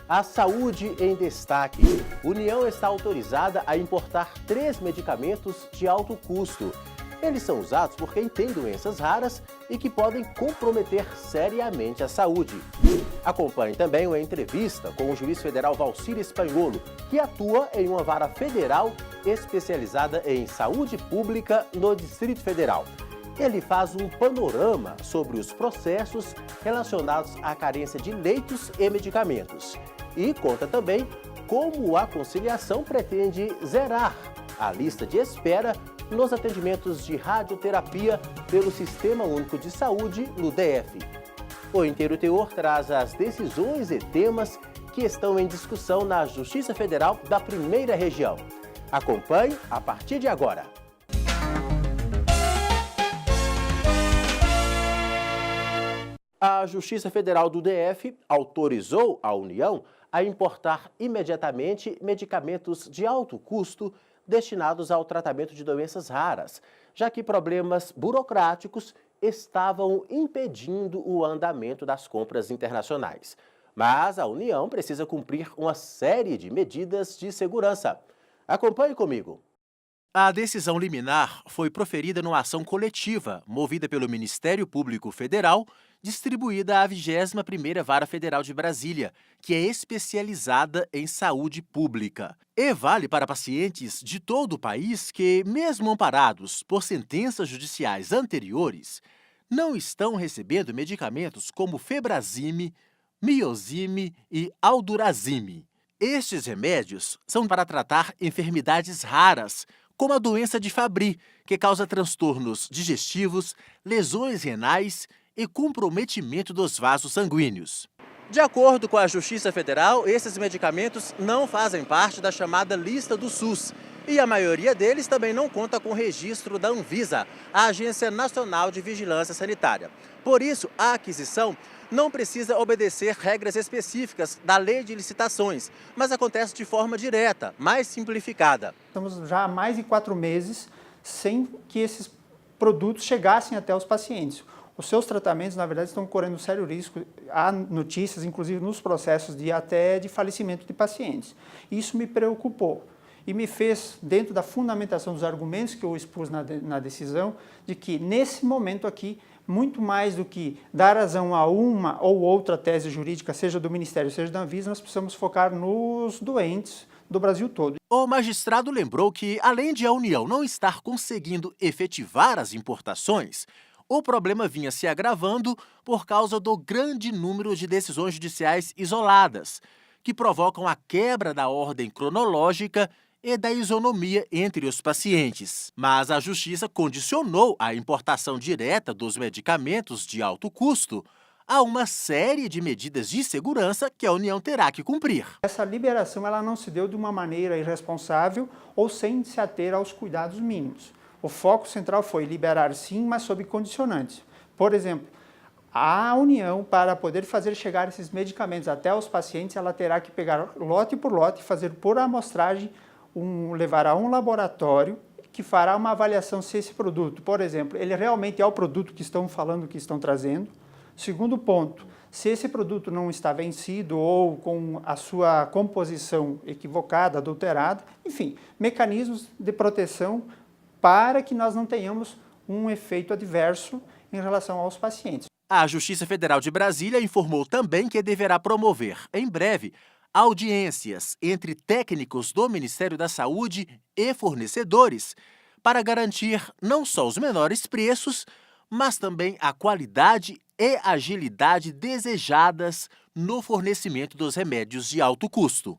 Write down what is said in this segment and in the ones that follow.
A saúde em destaque. União está autorizada a importar 3 medicamentos de alto custo. Eles são usados por quem tem doenças raras e que podem comprometer seriamente a saúde. Acompanhe também uma entrevista com o juiz federal Valcir Spanholo, que atua em uma vara federal especializada em saúde pública no Distrito Federal. Ele faz um panorama sobre os processos relacionados à carência de leitos e medicamentos. E conta também como a conciliação pretende zerar a lista de espera nos atendimentos de radioterapia pelo Sistema Único de Saúde no DF. O Inteiro Teor traz as decisões e temas que estão em discussão na Justiça Federal da Primeira Região. Acompanhe a partir de agora. A Justiça Federal do DF autorizou a União a importar imediatamente medicamentos de alto custo destinados ao tratamento de doenças raras, já que problemas burocráticos estavam impedindo o andamento das compras internacionais. Mas a União precisa cumprir uma série de medidas de segurança. Acompanhe comigo. A decisão liminar foi proferida numa ação coletiva, movida pelo Ministério Público Federal, distribuída à 21ª Vara Federal de Brasília, que é especializada em saúde pública. E vale para pacientes de todo o país que, mesmo amparados por sentenças judiciais anteriores, não estão recebendo medicamentos como Febrazime, Miozime e Aldurazime. Estes remédios são para tratar enfermidades raras, como a doença de Fabry, que causa transtornos digestivos, lesões renais e comprometimento dos vasos sanguíneos. De acordo com a Justiça Federal, esses medicamentos não fazem parte da chamada lista do SUS e a maioria deles também não conta com registro da Anvisa, a Agência Nacional de Vigilância Sanitária. Por isso, a aquisição não precisa obedecer regras específicas da Lei de Licitações, mas acontece de forma direta, mais simplificada. Estamos já há mais de 4 meses sem que esses produtos chegassem até os pacientes. Os seus tratamentos, na verdade, estão correndo um sério risco. Há notícias, inclusive nos processos até de falecimento de pacientes. Isso me preocupou e me fez, dentro da fundamentação dos argumentos que eu expus na decisão, de que nesse momento aqui, muito mais do que dar razão a uma ou outra tese jurídica, seja do Ministério, seja da Anvisa, nós precisamos focar nos doentes do Brasil todo. O magistrado lembrou que, além de a União não estar conseguindo efetivar as importações, o problema vinha se agravando por causa do grande número de decisões judiciais isoladas, que provocam a quebra da ordem cronológica e da isonomia entre os pacientes. Mas a Justiça condicionou a importação direta dos medicamentos de alto custo a uma série de medidas de segurança que a União terá que cumprir. Essa liberação ela não se deu de uma maneira irresponsável ou sem se ater aos cuidados mínimos. O foco central foi liberar sim, mas sob condicionantes. Por exemplo, a União, para poder fazer chegar esses medicamentos até os pacientes, ela terá que pegar lote por lote e fazer por amostragem, levar a um laboratório que fará uma avaliação se esse produto, por exemplo, ele realmente é o produto que estão falando que estão trazendo. Segundo ponto, se esse produto não está vencido ou com a sua composição equivocada, adulterada, enfim, mecanismos de proteção para que nós não tenhamos um efeito adverso em relação aos pacientes. A Justiça Federal de Brasília informou também que deverá promover, em breve, audiências entre técnicos do Ministério da Saúde e fornecedores para garantir não só os menores preços, mas também a qualidade e agilidade desejadas no fornecimento dos remédios de alto custo.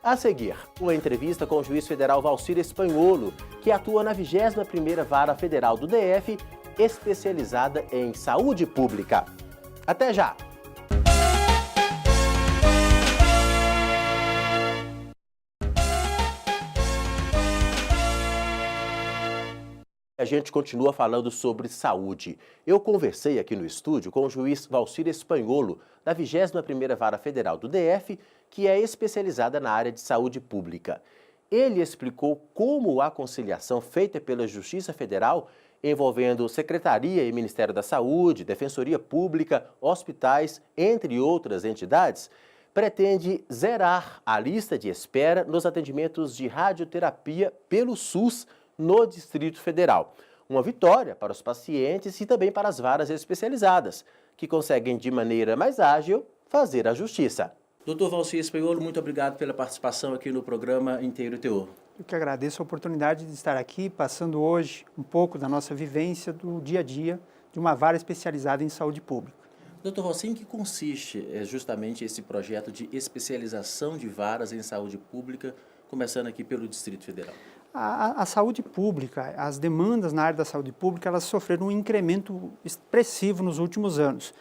A seguir, uma entrevista com o juiz federal Valcir Spanholo, que atua na 21ª Vara Federal do DF, especializada em saúde pública. Até já! A gente continua falando sobre saúde. Eu conversei aqui no estúdio com o juiz Valcir Spanholo, da 21ª Vara Federal do DF, que é especializada na área de saúde pública. Ele explicou como a conciliação feita pela Justiça Federal, envolvendo Secretaria e Ministério da Saúde, Defensoria Pública, hospitais, entre outras entidades, pretende zerar a lista de espera nos atendimentos de radioterapia pelo SUS no Distrito Federal. Uma vitória para os pacientes e também para as varas especializadas, que conseguem de maneira mais ágil fazer a justiça. Doutor Valci Espaiolo, muito obrigado pela participação aqui no programa Inteiro Teor. Eu que agradeço a oportunidade de estar aqui, passando hoje um pouco da nossa vivência do dia a dia de uma vara especializada em saúde pública. Doutor Valci, em que consiste justamente esse projeto de especialização de varas em saúde pública, começando aqui pelo Distrito Federal? A saúde pública, as demandas na área da saúde pública, elas sofreram um incremento expressivo nos últimos anos.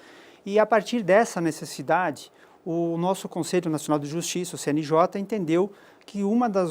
E a partir dessa necessidade, o nosso Conselho Nacional de Justiça, o CNJ, entendeu que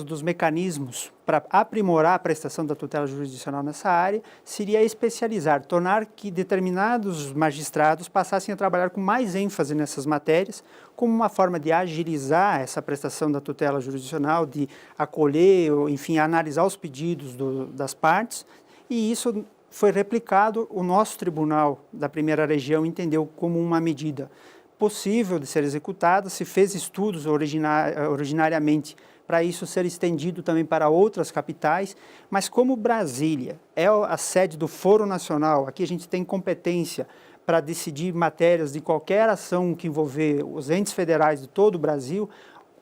dos mecanismos para aprimorar a prestação da tutela jurisdicional nessa área seria especializar, tornar que determinados magistrados passassem a trabalhar com mais ênfase nessas matérias, como uma forma de agilizar essa prestação da tutela jurisdicional, de acolher, enfim, analisar os pedidos das partes, e isso foi replicado. O nosso Tribunal da Primeira Região entendeu como uma medida possível de ser executada, se fez estudos originariamente para isso ser estendido também para outras capitais, mas como Brasília é a sede do Foro Nacional, aqui a gente tem competência para decidir matérias de qualquer ação que envolver os entes federais de todo o Brasil,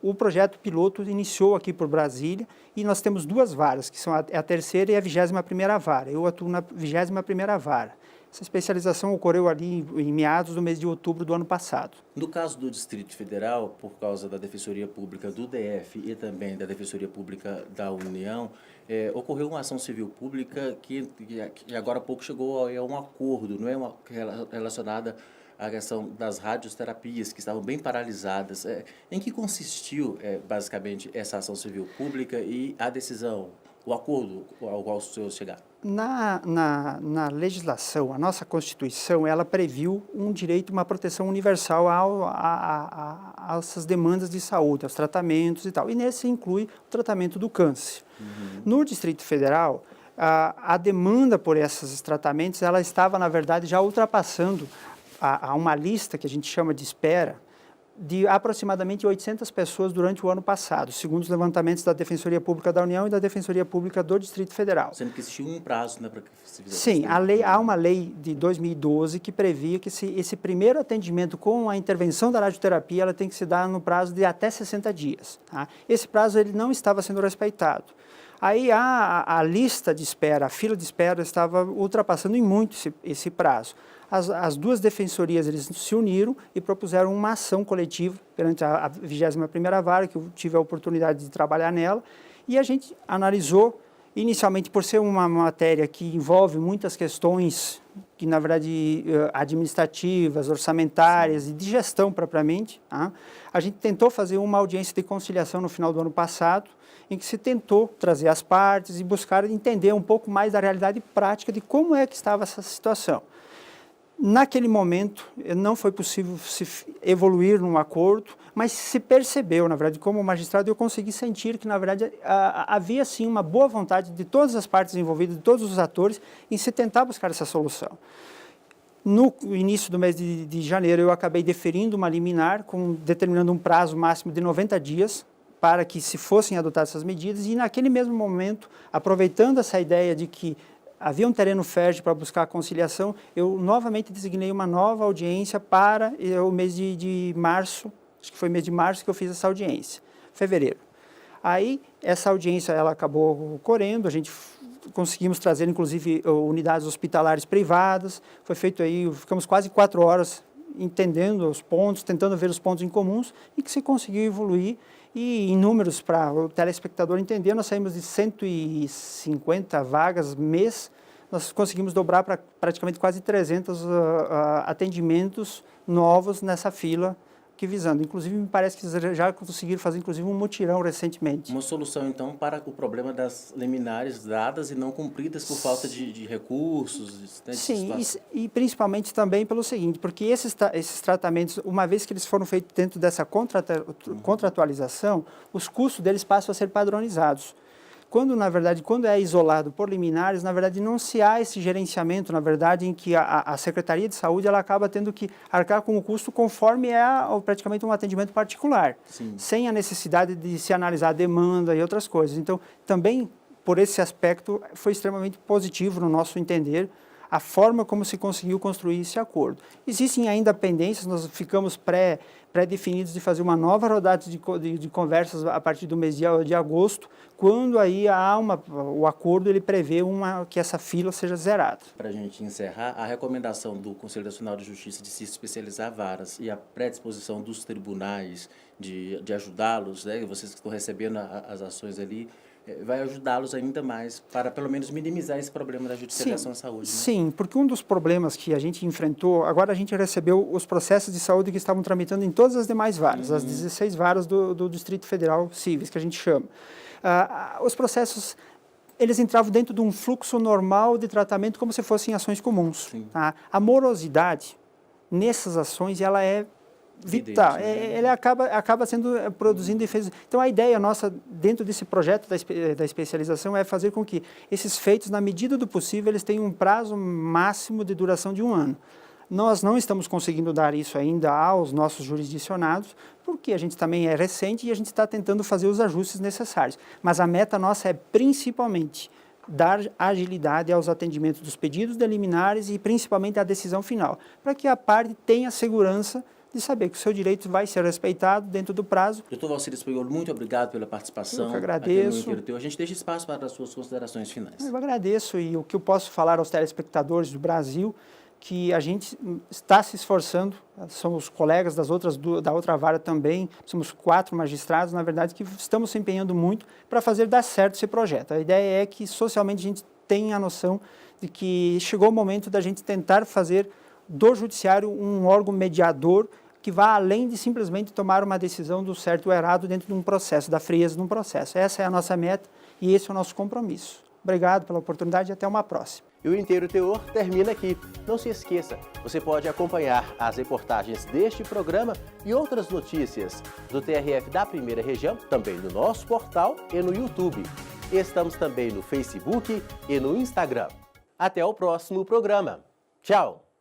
o projeto piloto iniciou aqui por Brasília e nós temos duas varas, que são a terceira e a 21ª vara. Eu atuo na 21ª vara. Essa especialização ocorreu ali em meados do mês de outubro do ano passado. No caso do Distrito Federal, por causa da Defensoria Pública do DF e também da Defensoria Pública da União, ocorreu uma ação civil pública que agora há pouco chegou a um acordo, não é relacionada à questão das radioterapias, que estavam bem paralisadas. Em que consistiu, basicamente, essa ação civil pública e a decisão, o acordo ao qual os senhores chegaram? Na legislação, a nossa Constituição, ela previu um direito, uma proteção universal a essas demandas de saúde, aos tratamentos e tal. E nesse inclui o tratamento do câncer. No Distrito Federal, a demanda por esses tratamentos, ela estava, na verdade, já ultrapassando a uma lista que a gente chama de espera, de aproximadamente 800 pessoas durante o ano passado, segundo os levantamentos da Defensoria Pública da União e da Defensoria Pública do Distrito Federal. Sendo que existia um prazo, né, para que se fizesse. Sim, há uma lei de 2012 que previa que esse primeiro atendimento com a intervenção da radioterapia ela tem que se dar no prazo de até 60 dias. Tá? Esse prazo ele não estava sendo respeitado. Aí a lista de espera, a fila de espera estava ultrapassando em muito esse prazo. As duas defensorias eles se uniram e propuseram uma ação coletiva perante a 21ª vara, que eu tive a oportunidade de trabalhar nela, e a gente analisou, inicialmente por ser uma matéria que envolve muitas questões, que na verdade administrativas, orçamentárias e de gestão propriamente, tá? A gente tentou fazer uma audiência de conciliação no final do ano passado, em que se tentou trazer as partes e buscar entender um pouco mais da realidade prática de como é que estava essa situação. Naquele momento, não foi possível se evoluir num acordo, mas se percebeu, na verdade, como magistrado, eu consegui sentir que, na verdade, havia, sim, uma boa vontade de todas as partes envolvidas, de todos os atores, em se tentar buscar essa solução. No início do mês de janeiro, eu acabei deferindo uma liminar, determinando um prazo máximo de 90 dias, para que se fossem adotadas essas medidas, e naquele mesmo momento, aproveitando essa ideia de que havia um terreno fértil para buscar a conciliação, eu novamente designei uma nova audiência para o mês de março, acho que foi mês de março que eu fiz essa audiência, fevereiro. Aí, essa audiência ela acabou ocorrendo, a gente conseguimos trazer, inclusive, unidades hospitalares privadas, foi feito aí, ficamos quase 4 horas entendendo os pontos, tentando ver os pontos em comuns, e que se conseguiu evoluir. E em números, para o telespectador entender, nós saímos de 150 vagas mês, nós conseguimos dobrar para praticamente quase 300 atendimentos novos nessa fila que visando. Inclusive, me parece que já conseguiram fazer inclusive um mutirão recentemente. Uma solução, então, para o problema das liminares dadas e não cumpridas por falta de recursos? Né, sim, e principalmente também pelo seguinte, porque esses tratamentos, uma vez que eles foram feitos dentro dessa contratualização, os custos deles passam a ser padronizados. quando, na verdade, quando é isolado por liminares, na verdade, não se há esse gerenciamento, na verdade, em que a Secretaria de Saúde ela acaba tendo que arcar com o custo conforme praticamente um atendimento particular, Sim. sem a necessidade de se analisar a demanda e outras coisas. Então, também, por esse aspecto, foi extremamente positivo no nosso entender a forma como se conseguiu construir esse acordo. Existem ainda pendências, nós ficamos pré-definidos de fazer uma nova rodada de conversas a partir do mês de agosto, quando aí o acordo ele prevê que essa fila seja zerada. Para a gente encerrar, a recomendação do Conselho Nacional de Justiça de se especializar varas e a predisposição dos tribunais de ajudá-los, né, vocês que estão recebendo as ações ali, vai ajudá-los ainda mais para, pelo menos, minimizar esse problema da judicialização da saúde. Né? Sim, porque um dos problemas que a gente enfrentou, agora a gente recebeu os processos de saúde que estavam tramitando em todas as demais varas, as 16 varas do Distrito Federal Cíveis, que a gente chama. Os processos, eles entravam dentro de um fluxo normal de tratamento como se fossem ações comuns. Tá? A morosidade nessas ações, ela é vital, ele acaba produzindo efeitos. Então, a ideia nossa, dentro desse projeto da especialização, é fazer com que esses feitos, na medida do possível, eles tenham um prazo máximo de duração de 1 ano. Nós não estamos conseguindo dar isso ainda aos nossos jurisdicionados, porque a gente também é recente e a gente está tentando fazer os ajustes necessários. Mas a meta nossa é, principalmente, dar agilidade aos atendimentos dos pedidos de liminares e, principalmente, à decisão final, para que a parte tenha segurança de saber que o seu direito vai ser respeitado dentro do prazo. Doutor Valcir Espanhol, muito obrigado pela participação. Eu que agradeço. A gente deixa espaço para as suas considerações finais. Eu agradeço, e o que eu posso falar aos telespectadores do Brasil, que a gente está se esforçando, somos colegas da outra vara também, somos 4 magistrados, na verdade, que estamos se empenhando muito para fazer dar certo esse projeto. A ideia é que, socialmente, a gente tenha a noção de que chegou o momento da gente tentar fazer do judiciário um órgão mediador que vá além de simplesmente tomar uma decisão do certo ou errado dentro de um processo, da frieza de um processo. Essa é a nossa meta e esse é o nosso compromisso. Obrigado pela oportunidade e até uma próxima. E o Inteiro Teor termina aqui. Não se esqueça, você pode acompanhar as reportagens deste programa e outras notícias do TRF da Primeira Região, também no nosso portal e no YouTube. Estamos também no Facebook e no Instagram. Até o próximo programa. Tchau!